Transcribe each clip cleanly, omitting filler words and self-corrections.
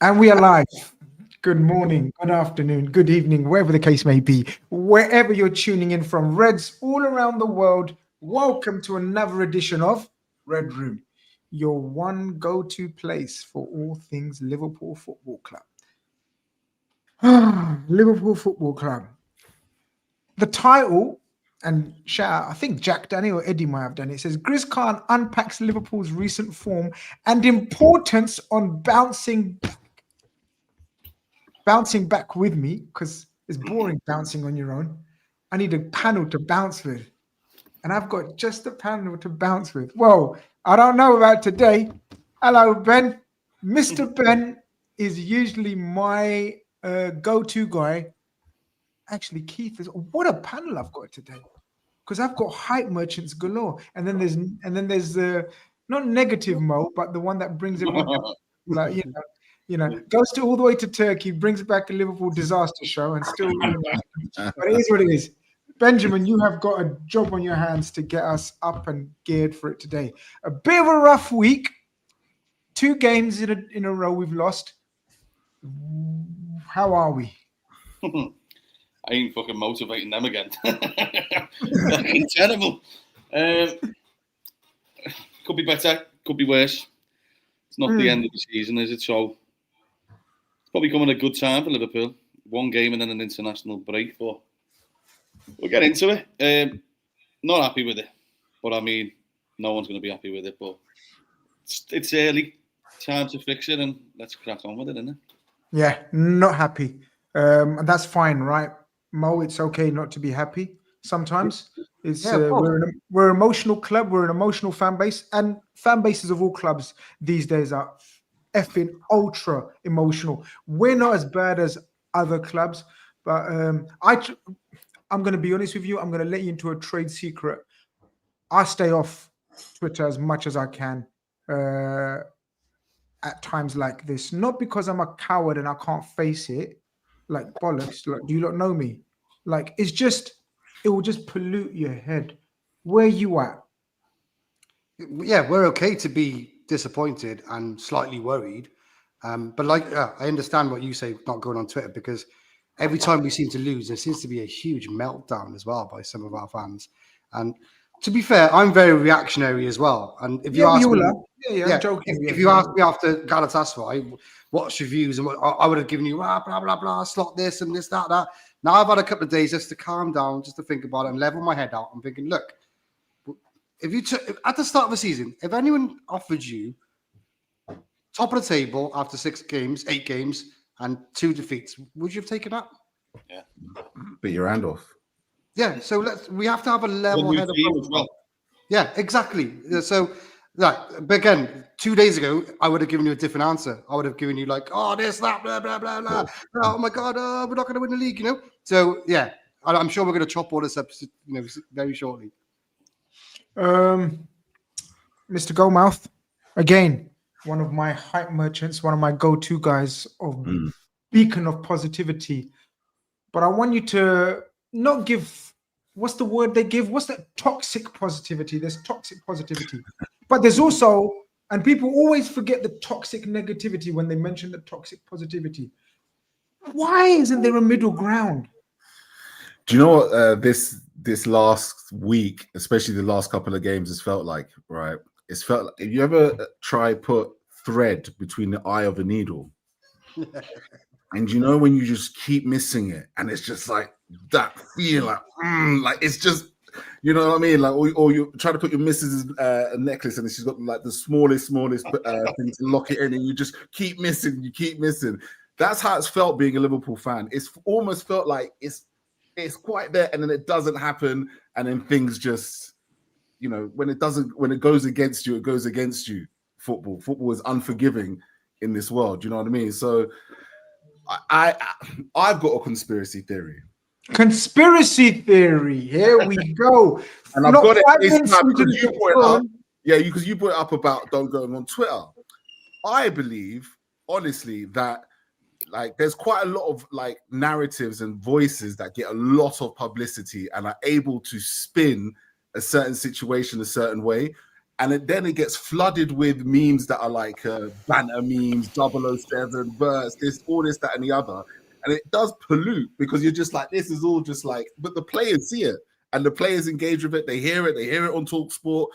And we are live. Good morning, good afternoon, good evening, wherever the case may be, wherever you're tuning in from, Reds all around the world. Welcome to another edition of Red Room, your one go to place for all things Liverpool Football Club. Liverpool Football Club. The title, and shout out, I think Jack Danny or Eddie might have done it. It says Grizz Khan unpacks Liverpool's recent form and importance on bouncing back with me because it's boring bouncing on your own. I need a panel to bounce with, and I've got just a panel to bounce with. Well, I don't know about today. Hello, Ben. Mr. Ben is usually my go-to guy. Actually, Keith is. What a panel I've got today, because I've got hype merchants galore, and then there's the not negative Mo, but the one that brings everyone down, like goes to all the way to Turkey, brings back a Liverpool disaster show, and still, but it is what it is. Benjamin, you have got a job on your hands to get us up and geared for it today. A bit of a rough week. 2 games in a row we've lost. How are we? I ain't fucking motivating them again. Fucking terrible. Could be better, could be worse. It's not the end of the season, is it? So it's probably coming a good time for Liverpool. 1 game and then an international break, but we'll get into it. Not happy with it, but I mean, no one's going to be happy with it. But it's early, time to fix it, and let's crack on with it, isn't it? Yeah, not happy. And that's fine, right? Mo, it's okay not to be happy sometimes. It's we're an emotional club, we're an emotional fan base, and fan bases of all clubs these days are effing ultra emotional. We're not as bad as other clubs, but I'm going to be honest with you. I'm going to let you into a trade secret. I stay off Twitter as much as I can at times like this, not because I'm a coward and I can't face it, like bollocks. Like, do you not know me? Like, it will just pollute your head. Where you at? Yeah, we're okay to be disappointed and slightly worried. But I understand what you say, not going on Twitter, because every time we seem to lose, there seems to be a huge meltdown as well by some of our fans. And to be fair, I'm very reactionary as well. And if you ask me, I'm joking. If you asked me after Galatasaray, what's your views, and I would have given you blah blah blah, slot this and this that. Now I've had a couple of days just to calm down, just to think about it and level my head out. I'm thinking, look, if at the start of the season, if anyone offered you top of the table after 8 games, and 2 defeats, would you have taken that? Yeah. Bit your hand off. Yeah, so we have to have a level head approach. Well. Yeah, exactly. So, but again, 2 days ago, I would have given you a different answer. I would have given you like, oh, this, that, blah, blah, blah, blah. Oh my God, we're not going to win the league, So, yeah, I'm sure we're going to chop all this up, very shortly. Mr. Goldmouth, again, one of my hype merchants, one of my go-to guys of beacon of positivity. But I want you to not give, what's the word they give? What's that? Toxic positivity. There's toxic positivity. But there's also, and people always forget the toxic negativity when they mention the toxic positivity. Why isn't there a middle ground? Do you know what this last week, especially the last couple of games, has felt like, right? It's felt like, if you ever try put thread between the eye of a needle, and when you just keep missing it, and it's just like that feel like it's just, you know what I mean? Like, or you try to put your missus's necklace, and she's got like the smallest thing to lock it in, and you just keep missing. You keep missing. That's how it's felt being a Liverpool fan. It's almost felt like it's quite there, and then it doesn't happen, and then things just, when it goes against you, it goes against you. Football is unforgiving in this world. Do you know what I mean? So I've got a conspiracy theory. Conspiracy theory. Here we go. And I've got it this time because you brought it up. Yeah, because you brought it up about don't go on Twitter. I believe, honestly, that like there's quite a lot of like narratives and voices that get a lot of publicity and are able to spin a certain situation a certain way. then it gets flooded with memes that are like banter memes, 007 verse, this, all this, that, and the other. And it does pollute because you're just like, this is all just like, but the players see it and the players engage with it. They hear it on TalkSport.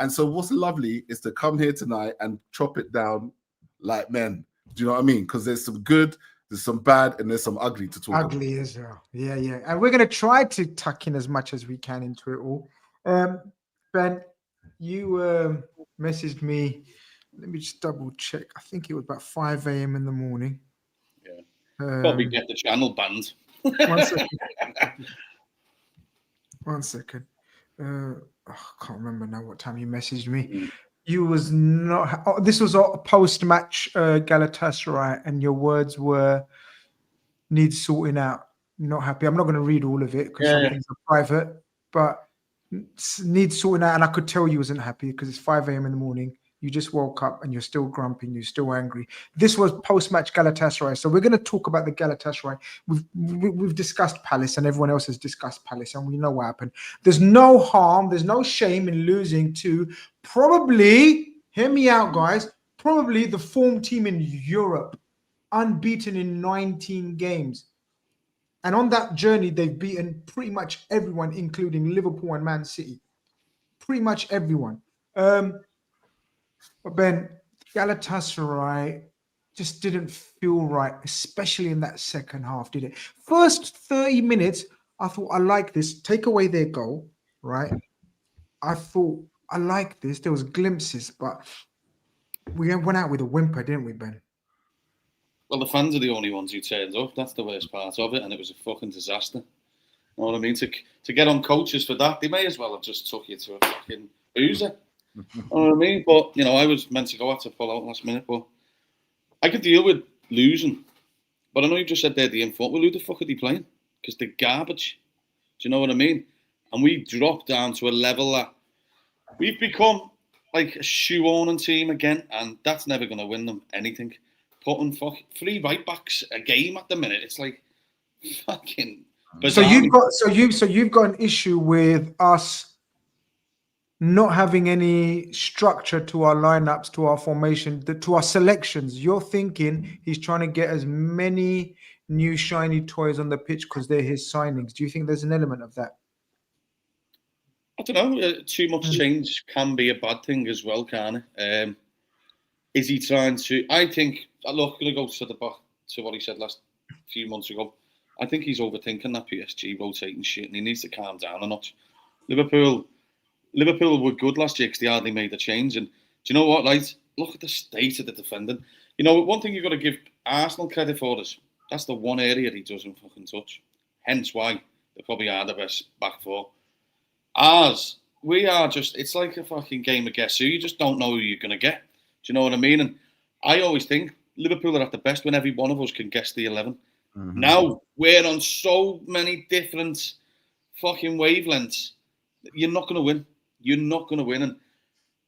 And so what's lovely is to come here tonight and chop it down like men. Do you know what I mean? Because there's some good, there's some bad, and there's some ugly to talk about. Ugly as well. Yeah. And we're going to try to tuck in as much as we can into it all. Ben, you messaged me. Let me just double check. I think it was about 5 a.m. in the morning. Yeah. Probably get the channel banned. 1 second. 1 second. I can't remember now what time you messaged me. You was not. Oh, this was a post-match Galatasaray, and your words were needs sorting out. Not happy. I'm not going to read all of it because some things are private, but needs sorting out. And I could tell you wasn't happy because it's 5 a.m. in the morning. You just woke up and you're still grumpy, you're still angry. This was post-match Galatasaray. So we're going to talk about the Galatasaray. We've discussed Palace and everyone else has discussed Palace and we know what happened. There's no harm, there's no shame in losing to probably, hear me out guys, probably the form team in Europe, unbeaten in 19 games. And on that journey, they've beaten pretty much everyone, including Liverpool and Man City. Pretty much everyone. But Ben, Galatasaray just didn't feel right, especially in that second half, did it? First 30 minutes, I thought, I like this. Take away their goal, right? I thought, I like this. There was glimpses, but we went out with a whimper, didn't we, Ben? Well, the fans are the only ones who turned up. That's the worst part of it, and it was a fucking disaster. You know what I mean? To get on coaches for that, they may as well have just took you to a fucking boozer. You know what I mean? But, you know, I was meant to go out to pull out last minute, but I could deal with losing. But I know you just said they're the infant. Well, who the fuck are they playing? Because they're garbage. Do you know what I mean? And we dropped down to a level that we've become like a shoe-owning team again, and that's never going to win them anything. Putting 3 right-backs a game at the minute, it's like fucking bizarre. So you've got an issue with us not having any structure to our lineups, to our formation, to our selections. You're thinking he's trying to get as many new shiny toys on the pitch because they're his signings. Do you think there's an element of that? I don't know. Too much change can be a bad thing as well, can't it? Is he trying to? I think. Look, going to go to the back to what he said last few months ago. I think he's overthinking that PSG rotating shit, and he needs to calm down a notch. Liverpool were good last year because they hardly made a change. And do you know what, right? Look at the state of the defending. You know, one thing you've got to give Arsenal credit for is that's the one area he doesn't fucking touch. Hence why they probably are the best back four. Ours, we are just, it's like a fucking game of guess who. You just don't know who you're going to get. Do you know what I mean? And I always think Liverpool are at the best when every one of us can guess the 11. Mm-hmm. Now, we're on so many different fucking wavelengths. You're not going to win. You're not going to win. And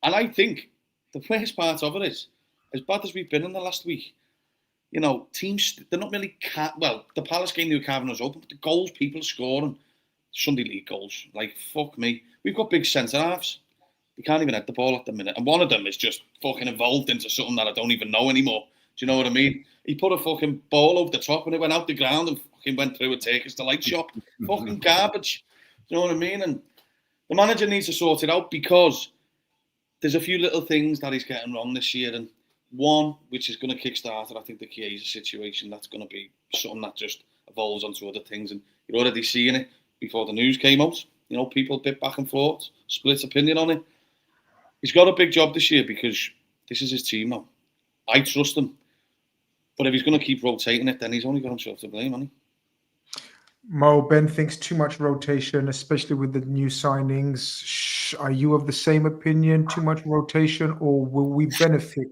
I think the worst part of it is, as bad as we've been in the last week, you know, teams, they're not really, well, the Palace game, they were carving us open, but the goals people are scoring, Sunday League goals, like, fuck me. We've got big centre-halves. They can't even hit the ball at the minute. And one of them is just fucking evolved into something that I don't even know anymore. Do you know what I mean? He put a fucking ball over the top and it went out the ground and fucking went through a Turkish delight shop. Fucking garbage. Do you know what I mean? And the manager needs to sort it out because there's a few little things that he's getting wrong this year. And one, which is going to kickstart it, I think the Chiesa situation, that's going to be something that just evolves onto other things. And you're already seeing it before the news came out. You know, people a bit back and forth, split opinion on it. He's got a big job this year because this is his team now. I trust him. But if he's going to keep rotating it, then he's only got himself to blame, hasn't he? Mo, Ben thinks too much rotation, especially with the new signings. Are you of the same opinion? Too much rotation, or will we benefit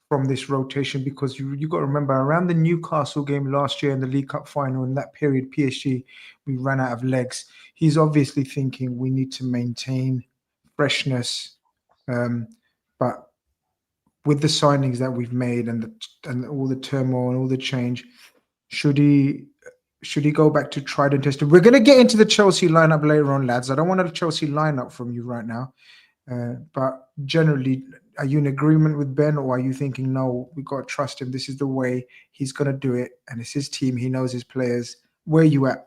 from this rotation? Because you got to remember, around the Newcastle game last year in the League Cup final, in that period, PSG, we ran out of legs. He's obviously thinking we need to maintain freshness. But with the signings that we've made and all the turmoil and all the change, should he go back to tried and tested? We're going to get into the Chelsea lineup later on, lads. I don't want a Chelsea lineup from you right now. But generally, are you in agreement with Ben, or are you thinking, no, we got to trust him? This is the way he's going to do it, and it's his team. He knows his players. Where are you at?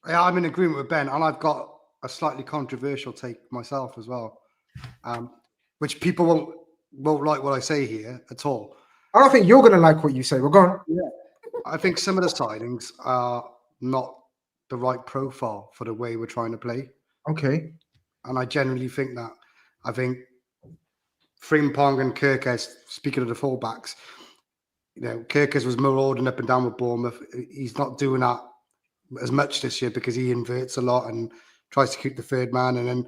Yeah, I'm in agreement with Ben, and I've got a slightly controversial take myself as well, which people won't like what I say here at all. I don't think you're going to like what you say. We're going. Yeah, I think some of the signings are not the right profile for the way we're trying to play. Okay. And I generally think that. I think Frimpong and Kirkes, speaking of the fullbacks, Kirkes was marauding up and down with Bournemouth. He's not doing that as much this year because he inverts a lot and tries to keep the third man. And then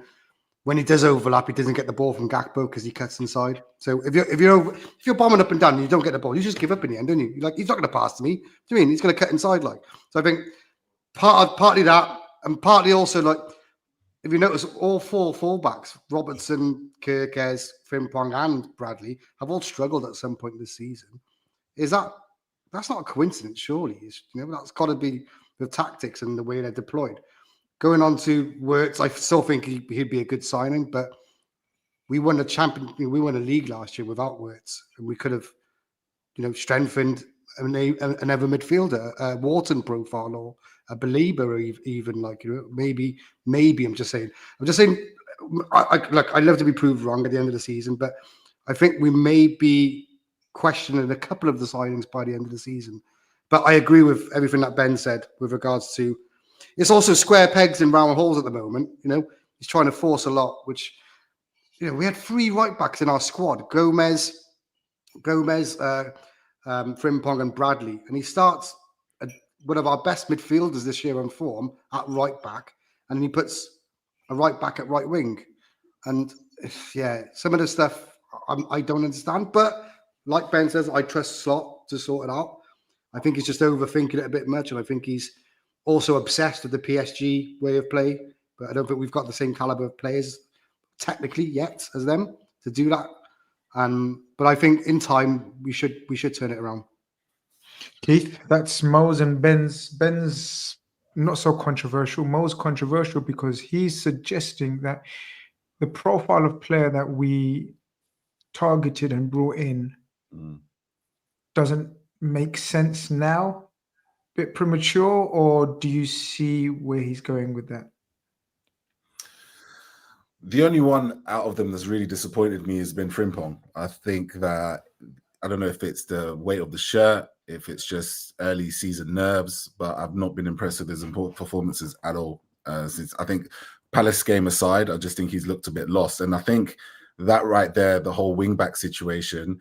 when he does overlap, he doesn't get the ball from Gakpo because he cuts inside. So if you're bombing up and down and you don't get the ball, you just give up in the end, don't you? You're like, he's not going to pass to me. Do you mean he's going to cut inside like? So I think partly that, and partly also like, if you notice, all four fullbacks, Robertson, Kirkes, Frimpong, and Bradley, have all struggled at some point this season. That's not a coincidence, surely? That's got to be the tactics and the way they're deployed. Going on to Wirtz, I still think he'd be a good signing, but we won a league last year without Wirtz, and we could have, strengthened another midfielder, a Wharton profile or a Belieber, even maybe. I'm just saying. I love to be proved wrong at the end of the season, but I think we may be questioning a couple of the signings by the end of the season. But I agree with everything that Ben said with regards to it's also square pegs in round holes at the moment. He's trying to force a lot, which we had 3 right backs in our squad: Gomez, Frimpong, and Bradley, and he starts one of our best midfielders this year on form at right back, and then he puts a right back at right wing. And some of the stuff I don't understand, but like Ben says, I trust Slot to sort it out. I think he's just overthinking it a bit much, and I think he's also obsessed with the PSG way of play, but I don't think we've got the same caliber of players technically yet as them to do that. But I think in time we should turn it around. Keith, that's Mo's and Ben's. Ben's not so controversial. Mo's controversial because he's suggesting that the profile of player that we targeted and brought in doesn't make sense now. Bit premature, or do you see where he's going with that? The only one out of them that's really disappointed me has been Frimpong. I think that, I don't know if it's the weight of the shirt, if it's just early season nerves, but I've not been impressed with his performances at all. Since I think Palace game aside, I just think he's looked a bit lost. And I think that right there, the whole wing-back situation,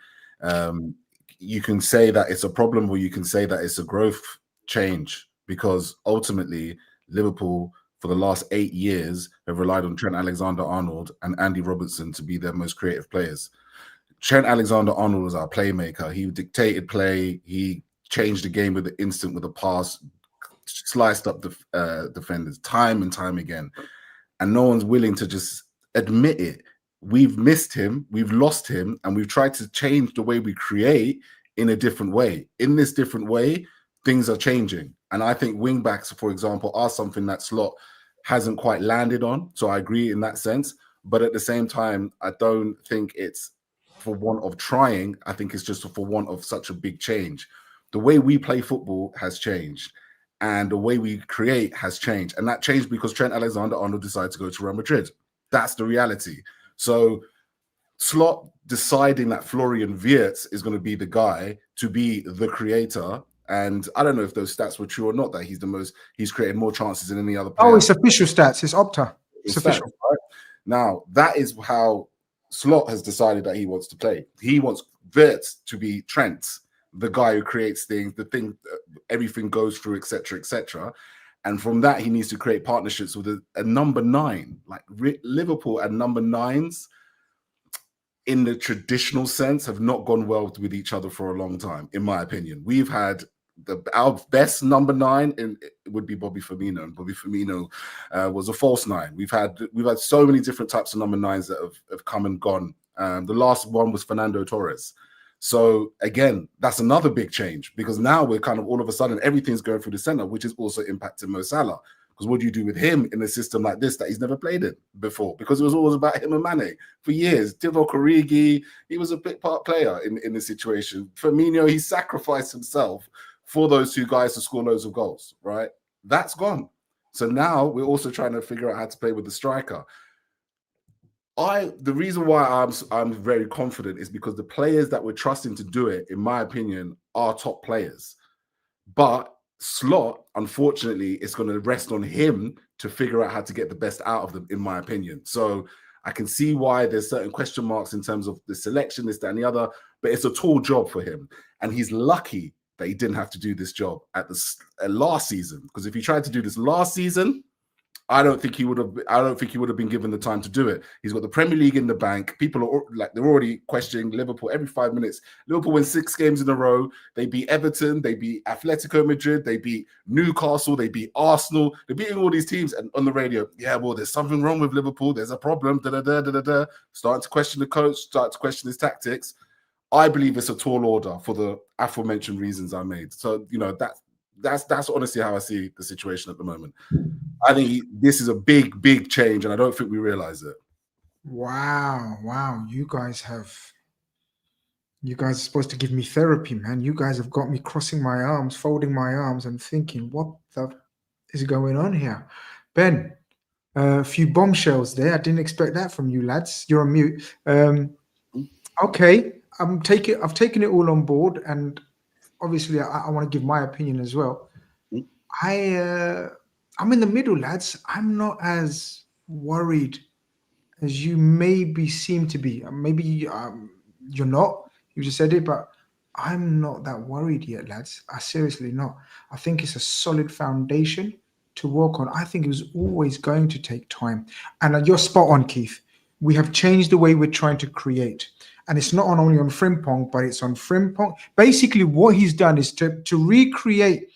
you can say that it's a problem, or you can say that it's a growth change, because ultimately Liverpool for the last 8 years have relied on Trent Alexander-Arnold and Andy Robertson to be their most creative players. Trent Alexander-Arnold was our playmaker. He dictated play. He changed the game with the instant, with a pass, sliced up the defenders time and time again. And no one's willing to just admit it. We've missed him, we've lost him, and we've tried to change the way we create in a different way. In this different way, things are changing. And I think wing backs, for example, are something that Slot hasn't quite landed on. So I agree in that sense. But at the same time, I don't think it's for want of trying. I think it's just for want of such a big change. The way we play football has changed, and the way we create has changed. And that changed because Trent Alexander-Arnold decided to go to Real Madrid. That's the reality. So Slot deciding that Florian Wirtz is going to be the guy to be the creator. And I don't know if those stats were true or not, that he's created more chances than any other player. Oh, it's official stats. It's Opta. It's official. Stats, right? Now, that is how Slot has decided that he wants to play. He wants Wirtz to be Trent, the guy who creates things, the thing, everything goes through, etc., etc. And from that, he needs to create partnerships with a number 9. Like Liverpool and number 9s, in the traditional sense, have not gone well with each other for a long time, in my opinion. We've had our best number 9 would be Bobby Firmino, and Bobby Firmino was a false 9. We've had so many different types of number 9s that have come and gone. The last one was Fernando Torres. So again, that's another big change, because now we're kind of all of a sudden everything's going through the center, which is also impacting Mo Salah. Because what do you do with him in a system like this that he's never played in before? Because it was always about him and Mane for years. Divock Origi, he was a big part player in the situation. Firmino, he sacrificed himself for those two guys to score loads of goals, right? That's gone. So now we're also trying to figure out how to play with the striker. The reason why I'm very confident is because the players that we're trusting to do it, in my opinion, are top players. But Slot, unfortunately, it's going to rest on him to figure out how to get the best out of them, in my opinion. So I can see why there's certain question marks in terms of the selection, this, that, and the other, but it's a tall job for him. And he's lucky that he didn't have to do this job at the last season. Because if he tried to do this last season, I don't think he would have been given the time to do it. He's got the Premier League in the bank. People are like, they're already questioning Liverpool every 5 minutes. Liverpool win 6 games in a row. They beat Everton. They beat Atletico Madrid. They beat Newcastle. They beat Arsenal. They're beating all these teams. And on the radio, yeah, well, there's something wrong with Liverpool. There's a problem. Starting to question the coach. Starting to question his tactics. I believe it's a tall order for the aforementioned reasons I made. So, you know, that's honestly how I see the situation at the moment. I think this is a big change, and I don't think we realize it. Wow. You guys are supposed to give me therapy, man. You guys have got me crossing my arms, folding my arms, and thinking, what the is going on here? Ben, a few bombshells there. I didn't expect that from you lads. You're on mute. Okay, I've taken it all on board, and obviously I want to give my opinion as well. I'm in the middle, lads. I'm not as worried as you maybe seem to be. Maybe you're not. You just said it, but I'm not that worried yet, lads. I seriously not. I think it's a solid foundation to work on. I think it was always going to take time. And you're spot on, Keith. We have changed the way we're trying to create. And it's not only on Frimpong, but it's on Frimpong. Basically, what he's done is to recreate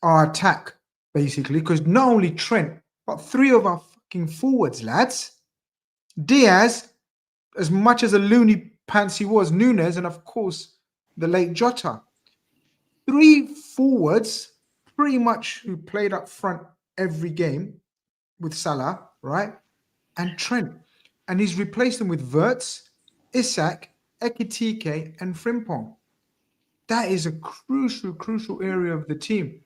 our attack, basically, because not only Trent, but 3 of our fucking forwards, lads. Diaz, as much as a loony pants he was, Nunes, and of course, the late Jota. 3 forwards, pretty much who played up front every game with Salah, right? And Trent. And he's replaced them with Wirtz, Isak, Ekitike, and Frimpong. That is a crucial area of the team.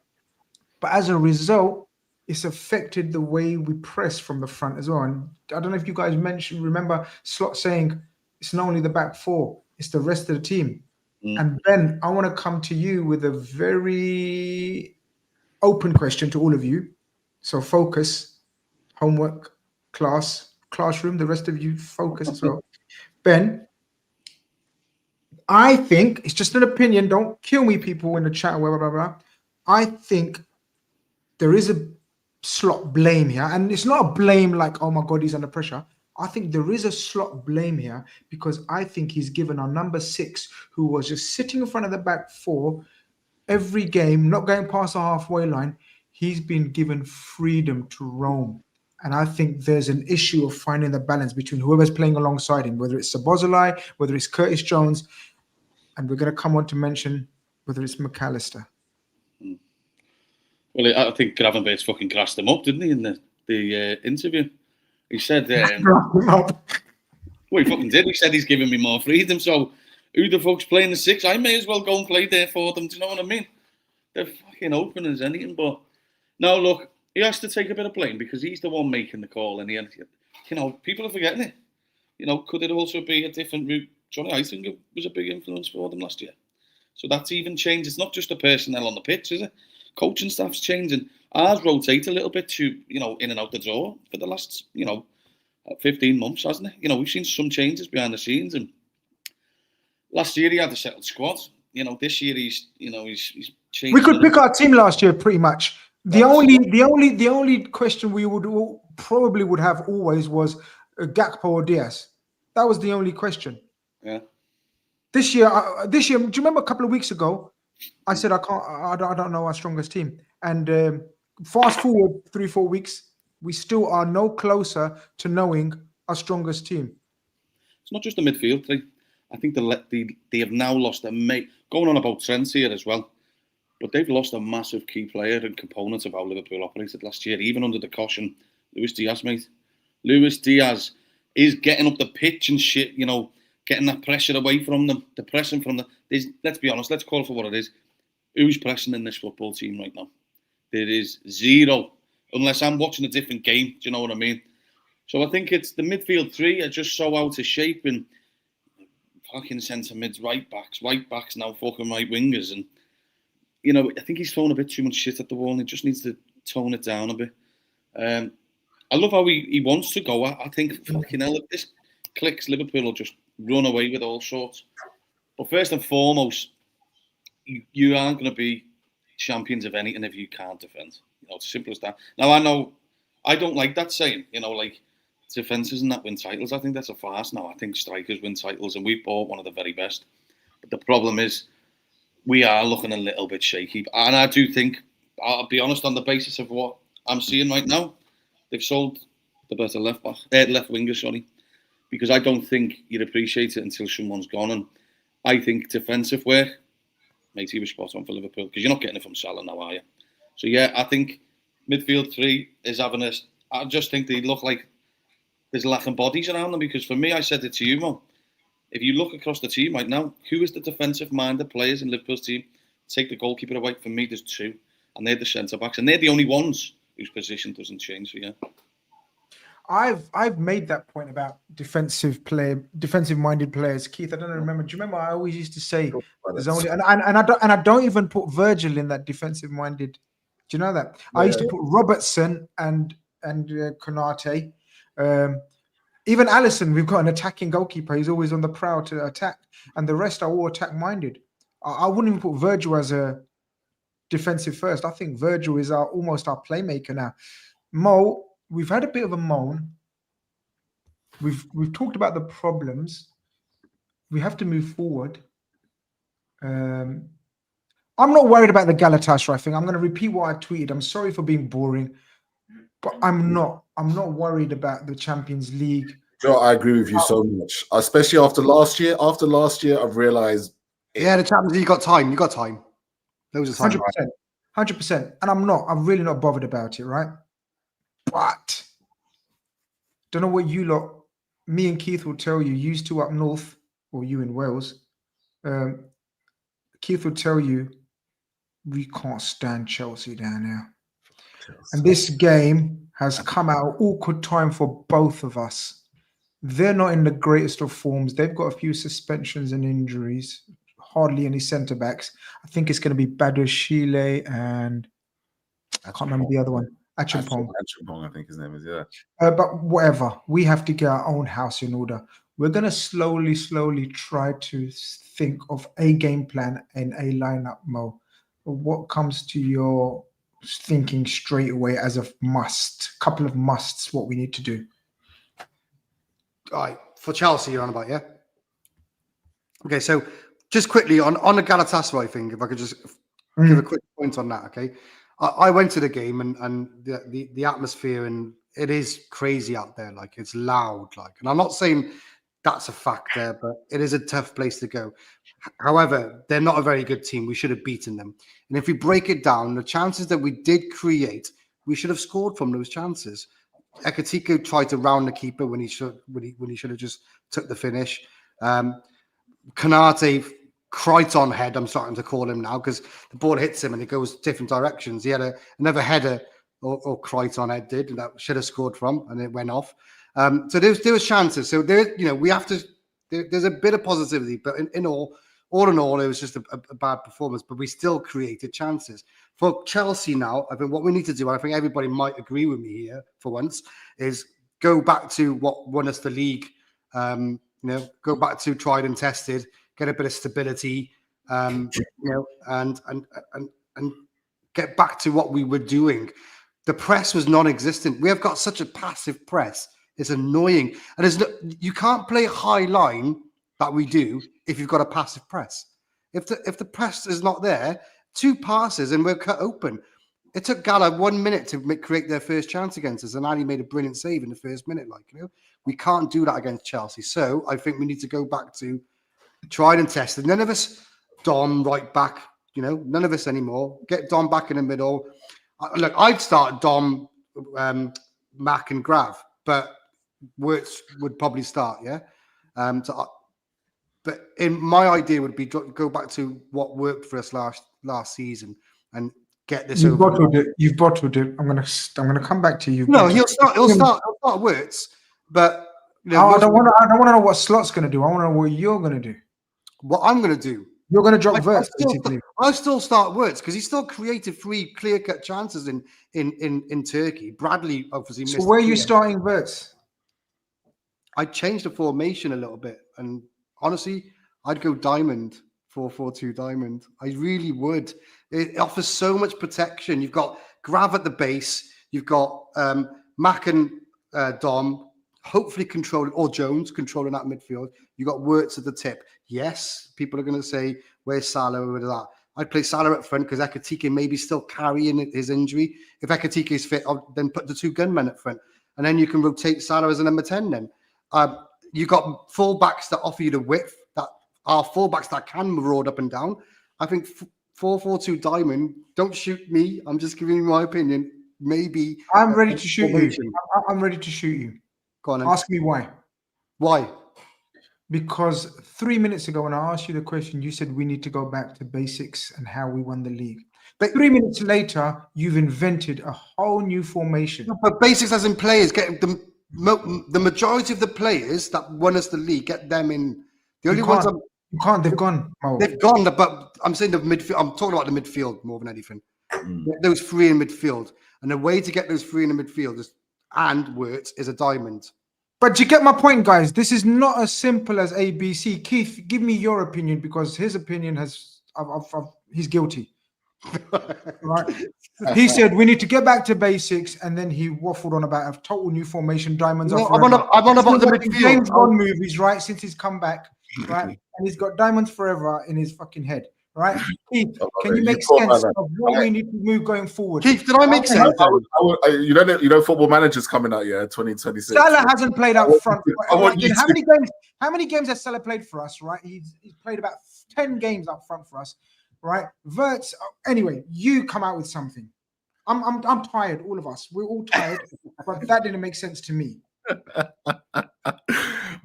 But as a result, it's affected the way we press from the front as well. And I don't know if you guys remember Slot saying it's not only the back 4, it's the rest of the team. And Ben, I want to come to you with a very open question to all of you. So focus, homework, classroom, the rest of you focus as well. Ben, I think, it's just an opinion, don't kill me people in the chat, blah, blah, blah. I think there is a Slot blame here, and it's not a blame like, oh my God, he's under pressure. I think there is a Slot blame here because I think he's given our number 6, who was just sitting in front of the back 4 every game, not going past the halfway line. He's been given freedom to roam. And I think there's an issue of finding the balance between whoever's playing alongside him, whether it's Szoboszlai, whether it's Curtis Jones, and we're going to come on to mention whether it's McAllister. Well, I think Gravenberch fucking grassed him up, didn't he, in the interview? He said... well, he fucking did. He said he's giving me more freedom, so who the fuck's playing the 6? I may as well go and play there for them, do you know what I mean? They're fucking open as anything, but... No, look, he has to take a bit of blame because he's the one making the call, and people are forgetting it. Could it also be a different route? Johnny, I think it was a big influence for them last year. So that's even changed. It's not just the personnel on the pitch, is it? Coaching staff's changing. Ours rotate a little bit to, in and out the door for the last, 15 months, hasn't it? We've seen some changes behind the scenes, and last year he had a settled squad. This year he's changed. We could pick our team last year pretty much. The only question we would probably have always was Gakpo or Diaz. That was the only question. Yeah. This year, do you remember a couple of weeks ago? I said I don't know our strongest team, and fast forward 3-4 weeks, we still are no closer to knowing our strongest team. It's not just the midfield thing. I think they have now lost a mate. Going on about Trent here as well. But they've lost a massive key player and component of how Liverpool operated last year, even under the caution. Luis Diaz, mate. Luis Diaz is getting up the pitch and shit, you know, getting that pressure away from them, the pressing from the... Let's be honest, let's call it for what it is. Who's pressing in this football team right now? There is zero, unless I'm watching a different game, do you know what I mean? So I think it's the midfield three are just so out of shape, and fucking centre mids, right backs now fucking right wingers, and you know, I think he's throwing a bit too much shit at the wall and he just needs to tone it down a bit. I love how he wants to go. I think, fucking hell, if this clicks, Liverpool will just run away with all sorts. But first and foremost, you aren't going to be champions of anything if you can't defend. You know, it's simple as that. Now, I know, I don't like that saying, you know, like, defences and that win titles. I think that's a farce now. I think strikers win titles, and we bought one of the very best. But the problem is, we are looking a little bit shaky. And I do think, I'll be honest, on the basis of what I'm seeing right now, they've sold the better left winger, sorry. Because I don't think you'd appreciate it until someone's gone. And I think defensive work, mate, he was spot on for Liverpool. Because you're not getting it from Salah now, are you? So yeah, I think midfield three is having a... I just think they look like there's lacking bodies around them. Because for me, I said it to you, Mo. If you look across the team right now, who is the defensive-minded players in Liverpool's team? Take the goalkeeper away. For me, there's two. And they're the centre-backs. And they're the only ones whose position doesn't change for you. I've made that point about defensive-minded players. Keith, I don't remember. Do you remember I always used to say there's only and I don't even put Virgil in that defensive-minded. Do you know that? Yeah. I used to put Robertson and Konate. Even Alisson, we've got an attacking goalkeeper. He's always on the prowl to attack. And the rest are all attack-minded. I wouldn't even put Virgil as a defensive first. I think Virgil is almost our playmaker now. Mo, we've had a bit of a moan. We've talked about the problems. We have to move forward. I'm not worried about the Galatasaray thing. I'm going to repeat what I tweeted. I'm sorry for being boring. But I'm not worried about the Champions League. Joe, I agree with you so much, especially after last year. After last year, I've realized. Yeah, the Champions League, you got time. Those are 100%. And I'm really not bothered about it, right? But don't know what you lot, me and Keith will tell you, you two up north, or you in Wales, Keith will tell you, we can't stand Chelsea down there. And this game has come at an awkward time for both of us. They're not in the greatest of forms. They've got a few suspensions and injuries. Hardly any centre-backs. I think it's going to be Badashile and I can't remember the other one. Achimpong, I think his name is, yeah. But whatever. We have to get our own house in order. We're going to slowly try to think of a game plan and a lineup, Mo. What comes to your thinking straight away as a couple of musts, what we need to do? All right, for Chelsea, you're on about, yeah? Okay, so just quickly on the Galatasaray thing, if I could just give a quick point on that, okay? I went to the game and the atmosphere, and it is crazy out there, like it's loud, like, and I'm not saying that's a fact there, but it is a tough place to go. However, they're not a very good team. We should have beaten them. And if we break it down, the chances that we did create, we should have scored from those chances. Ekatiko tried to round the keeper when he should have just took the finish. Konate, Crichton head, I'm starting to call him now, because the ball hits him and it goes different directions. He had another header, or Crichton head did, that should have scored from, and it went off. So there was chances. So we have to. There's a bit of positivity, but all in all, it was just a bad performance. But we still created chances. For Chelsea now, I think what we need to do, and I think everybody might agree with me here for once, is go back to what won us the league. Go back to tried and tested, get a bit of stability, and get back to what we were doing. The press was non-existent. We have got such a passive press. It's annoying. And you can't play high line that we do if you've got a passive press. If the press is not there, 2 passes and we're cut open. It took Gala 1 minute to create their first chance against us, and Ali made a brilliant save in the first minute. We can't do that against Chelsea. So I think we need to go back to tried and tested. None of us, Dom, right back, none of us anymore. Get Dom back in the middle. Look, I'd start Dom, Mac, and Grav, but Wirtz would probably start, yeah. But in my idea would be go back to what worked for us last season and get this You've over. bottled it. You've bottled it. I'm gonna come back to you. No, he'll start Wirtz, but I don't want to know what Slot's gonna do. I want to know what you're gonna do. What I'm gonna do. You're gonna drop Wirtz, basically. I still start Wirtz because he still created 3 clear-cut chances in Turkey. Bradley obviously missed. So where are you starting Wirtz? I changed the formation a little bit, and honestly, I'd go diamond, 4-4-2 diamond. I really would. It offers so much protection. You've got Grav at the base. You've got Mac and Dom, hopefully controlling, or Jones controlling that midfield. You've got Wirtz at the tip. Yes, people are going to say, where's Salah? Where's that? I'd play Salah up front because Ekitike may be still carrying his injury. If Ekitike is fit, I'll then put the 2 gunmen up front. And then you can rotate Salah as a number 10 then. You've got fullbacks that offer you the width, that are fullbacks that can maraud up and down. I think 4-4-2 diamond, don't shoot me. I'm just giving you my opinion. Maybe. I'm ready to shoot you. I'm ready to shoot you. Go on. Ask me why. Why? Because 3 minutes ago, when I asked you the question, you said we need to go back to basics and how we won the league. But 3 minutes later, you've invented a whole new formation. No, but basics as in players, getting the majority of the players that won us the league, get them in. The only ones you can't. They've gone. Oh. They've gone. But I'm saying the midfield. I'm talking about the midfield more than anything. Those 3 in midfield, and the way to get those 3 in the midfield and Wirtz is a diamond. But you get my point, guys. This is not as simple as ABC. Keith, give me your opinion, because his opinion he's guilty. Right? He said we need to get back to basics, and then he waffled on about a total new formation. Diamonds. No, I'm on about the midfield. James Bond movies, right? Since he's come back, right, and he's got diamonds forever in his fucking head. Right, Keith, can you make sense of what we need to move going forward? Keith, did I make sense? Football Manager's coming out, 2026. Salah hasn't played out front. How many games has Salah played for us? Right, he's played about 10 games up front for us. Right, Wirtz. Anyway, you come out with something. I'm tired. All of us, we're all tired. But that didn't make sense to me.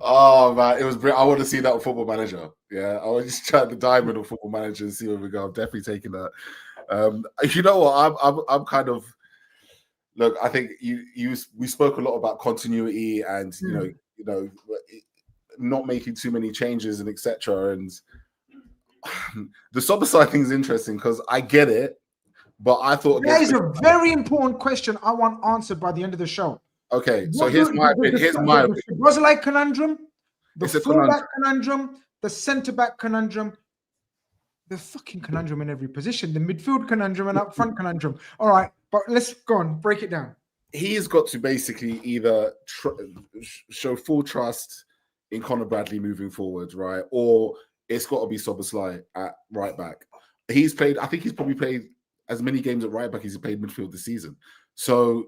Oh man, it was great. I want to see that on Football Manager. Yeah, I want to just try the diamond on Football Manager and see where we go. I'm definitely taking that. You know what? I'm kind of look. I think we spoke a lot about continuity and you know not making too many changes and etc. And the Sobosai thing is interesting because I get it, but I thought that is a very important question I want answered by the end of the show. Okay, so here's my opinion. The Brazilite conundrum, the fullback conundrum, the centre-back conundrum, the fucking conundrum in every position, the midfield conundrum and up front conundrum. All right, but let's go on, break it down. He's got to basically either show full trust in Conor Bradley moving forward, right? Or it's got to be Szoboszlai at right back. I think he's probably played as many games at right back as he played midfield this season. So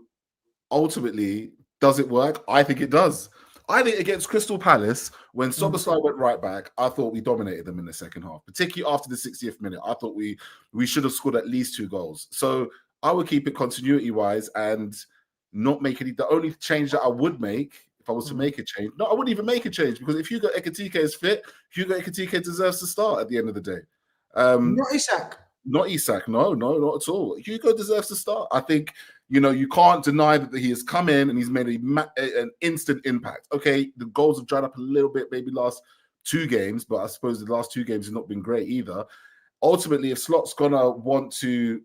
ultimately, does it work? I think it does. I think against Crystal Palace, when Szoboszlai went right back, I thought we dominated them in the second half, particularly after the 60th minute. I thought we should have scored at least 2 goals. So I would keep it continuity-wise and not make any. The only change that I would make, if I was to make a change, I wouldn't even make a change, because if Hugo Ekitike is fit, Hugo Ekitike deserves to start at the end of the day. Not Isak. Not Isak. No, not at all. Hugo deserves to start. I think, you can't deny that he has come in and he's made an instant impact. Okay, the goals have dried up a little bit, maybe last 2 games, but I suppose the last 2 games have not been great either. Ultimately, if Slot's gonna want to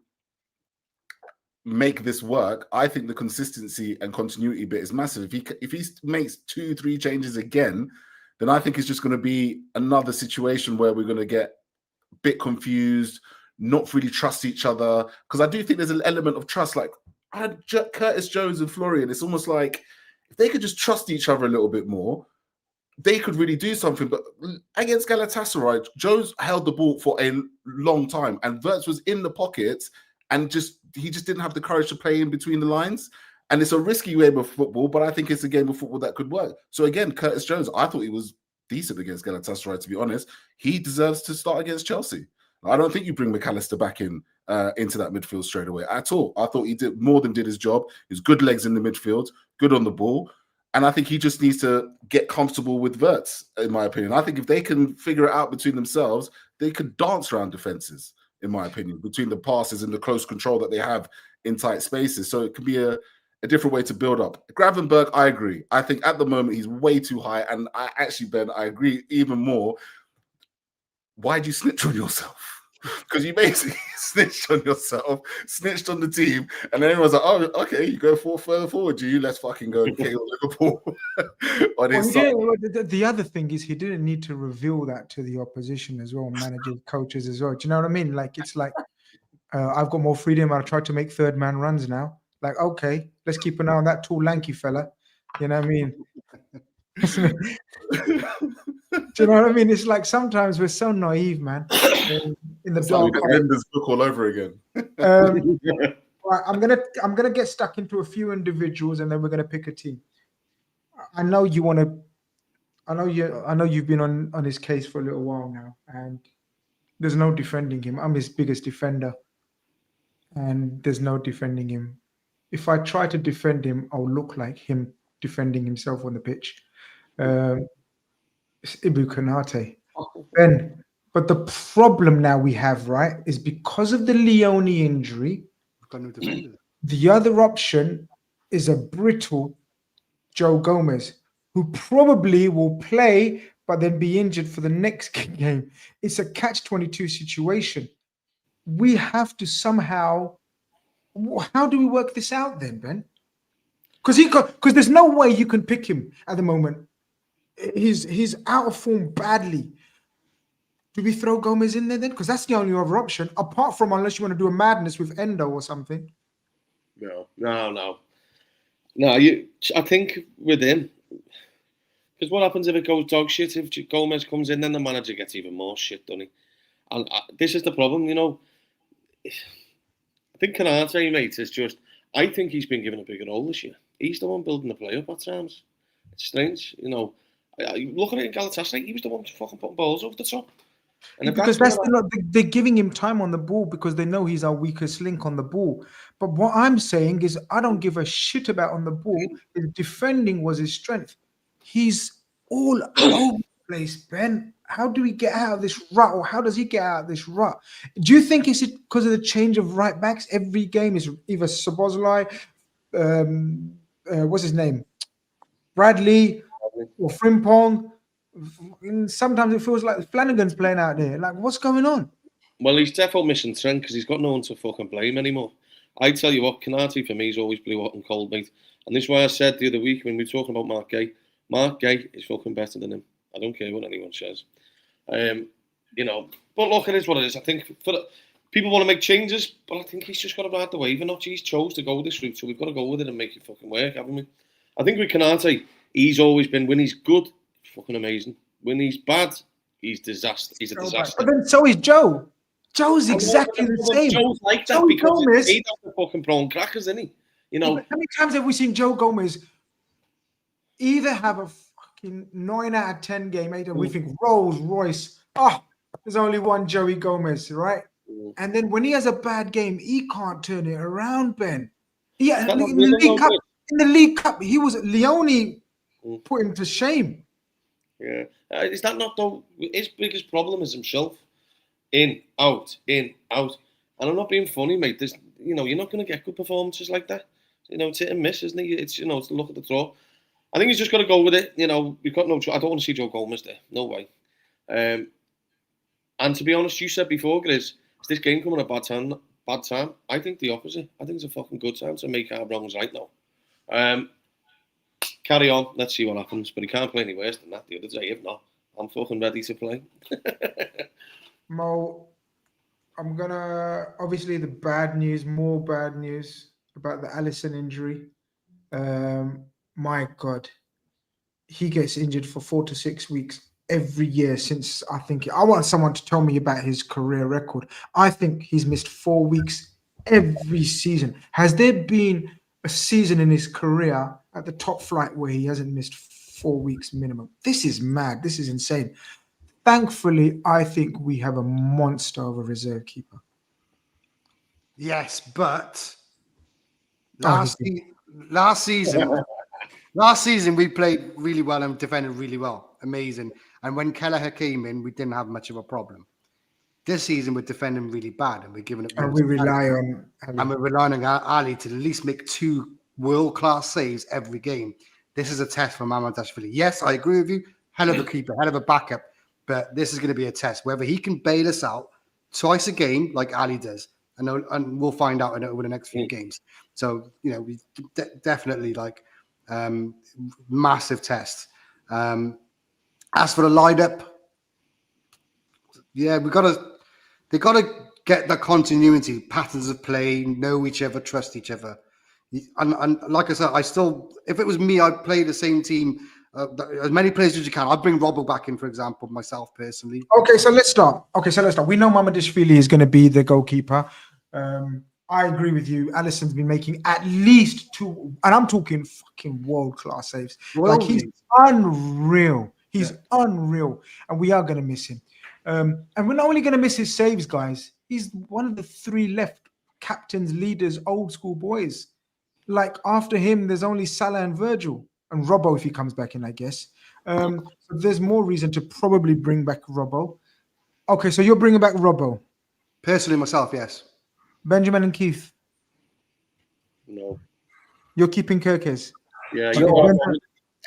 make this work, I think the consistency and continuity bit is massive. If he makes 2-3 changes again, then I think it's just going to be another situation where we're going to get a bit confused, not really trust each other. Because I do think there's an element of trust. Like I had Curtis Jones and Florian. It's almost like if they could just trust each other a little bit more, they could really do something. But against Galatasaray, Jones held the ball for a long time, and Wirtz was in the pockets, and he just didn't have the courage to play in between the lines. And it's a risky game of football, but I think it's a game of football that could work. So again, Curtis Jones, I thought he was decent against Galatasaray, to be honest. He deserves to start against Chelsea. I don't think you bring McAllister back in into that midfield straight away at all. I thought he did more than did his job. He's good legs in the midfield, good on the ball. And I think he just needs to get comfortable with Wirtz, in my opinion. I think if they can figure it out between themselves, they could dance around defenses, in my opinion, between the passes and the close control that they have in tight spaces. So it could be a different way to build up. Gravenberg, I agree. I think at the moment he's way too high. And Ben, I agree even more. Why'd you snitch on yourself? Because you basically snitched on yourself, snitched on the team, and then everyone's like, oh, okay, you go further forward, do you? Let's fucking go and kill Liverpool. The other thing is he didn't need to reveal that to the opposition as well, managers, coaches as well. Do you know what I mean? Like, it's like, I've got more freedom. I'll try to make third man runs now. Like, okay, let's keep an eye on that tall, lanky fella. You know what I mean? Do you know what I mean? It's like sometimes we're so naive, man. In the dark. Like Ender's book all over again. Right, I'm gonna get stuck into a few individuals, and then we're gonna pick a team. I know you want to. I know you've been on his case for a little while now, and there's no defending him. I'm his biggest defender, and there's no defending him. If I try to defend him, I'll look like him defending himself on the pitch. It's Ibu Konate. Ben, but the problem now we have, right, is because of the Leone injury, the other option is a brittle Joe Gomez, who probably will play but then be injured for the next game. It's a catch-22 situation. We have to somehow... How do we work this out then, Ben? Because there's no way you can pick him at the moment. He's out of form badly. Do we throw Gomez in there then? Because that's the only other option, apart from unless you want to do a madness with Endo or something. No. I think with him, because what happens if it goes dog shit? If Gomez comes in, then the manager gets even more shit, doesn't he? And this is the problem, you know. I think Konate, mate, is just... I think he's been given a bigger role this year. He's the one building the play up at times. It's strange, you know. Looking at Galatasaray, he was the one fucking putting balls over the top. And because they're giving him time on the ball because they know he's our weakest link on the ball. But what I'm saying is I don't give a shit about on the ball. His defending was his strength. He's all over the place, Ben. How do we get out of this rut, or how does he get out of this rut? Do you think it's because of the change of right backs? Every game is either Szoboszlai, what's his name, Bradley, or Frimpong. And sometimes it feels like Flanagan's playing out there. Like, what's going on? Well, he's definitely missing Trent because he's got no one to fucking blame anymore. I tell you what, Konate for me is always blue hot and cold, mate. And this is why I said the other week when we were talking about Mark Gay. Mark Gay is fucking better than him. I don't care what anyone says. You know, but look, it is what it is. I think people want to make changes, but I think he's just got to ride the wave. And he's chose to go this route, so we've got to go with it and make it fucking work, haven't we? I think with Konate, he's always been, when he's good, fucking amazing. When he's bad, he's disaster. He's a disaster. But then so is Joe. Joe's exactly the same. Joe's like that because he's made out of fucking prawn crackers, isn't he? You know. How many times have we seen Joe Gomez either have a fucking 9 out of 10 game, and we think Rolls Royce, there's only one Joey Gomez, right? And then when he has a bad game, he can't turn it around, Ben. Yeah, in the League Cup, he was Leone put him to shame. Yeah, is that not though? His biggest problem is himself. In, out, and I'm not being funny, mate. There's, you know, you're not going to get good performances like that. You know, it's hit and miss, isn't it? It's, you know, it's the look at the draw. I think he's just got to go with it. You know, we've got no. I don't want to see Joe Gomez there. No way. And to be honest, you said before, Grizz, is this game coming at a bad time? I think the opposite. I think it's a fucking good time to make our wrongs right now. Carry on. Let's see what happens. But he can't play any worse than that the other day. If not, I'm fucking ready to play. Mo, I'm gonna obviously more bad news about the Alisson injury. My God, he gets injured for 4 to 6 weeks every year since I want someone to tell me about his career record. I think he's missed 4 weeks every season. Has there been a season in his career at the top flight where he hasn't missed 4 weeks minimum? This is mad. This is insane. Thankfully, I think we have a monster of a reserve keeper. Yes, but Oh, last season we played really well and defended really well. Amazing. And when Kelleher came in, we didn't have much of a problem. This season we're defending really bad and we're giving it. and we rely on. And we're relying on Ali to at least make 2 world-class saves every game. This is a test for Mamardashvili. Yes, I agree with you. Hell of a keeper, hell of a backup. But this is going to be a test. Whether he can bail us out twice a game like Ali does. And we'll find out over the next few games. So, we definitely massive test. As for the lineup, yeah, they got to get the continuity, patterns of play, know each other, trust each other. And like I said, if it was me, I'd play the same team, as many players as you can. I'd bring Robbo back in, for example, myself personally. Okay, so let's start. We know Mamardashvili is going to be the goalkeeper. I agree with you. Alisson's been making at least 2, and I'm talking fucking world-class saves. He's unreal. He's unreal, and we are going to miss him. And we're not only going to miss his saves, guys. He's one of the 3 left captains, leaders, old school boys. After him, there's only Salah and Virgil, and Robbo if he comes back in, I guess. So there's more reason to probably bring back Robbo. Okay, so you're bringing back Robbo. Personally, myself, yes. Benjamin and Keith. No. You're keeping Kirkes. Yeah,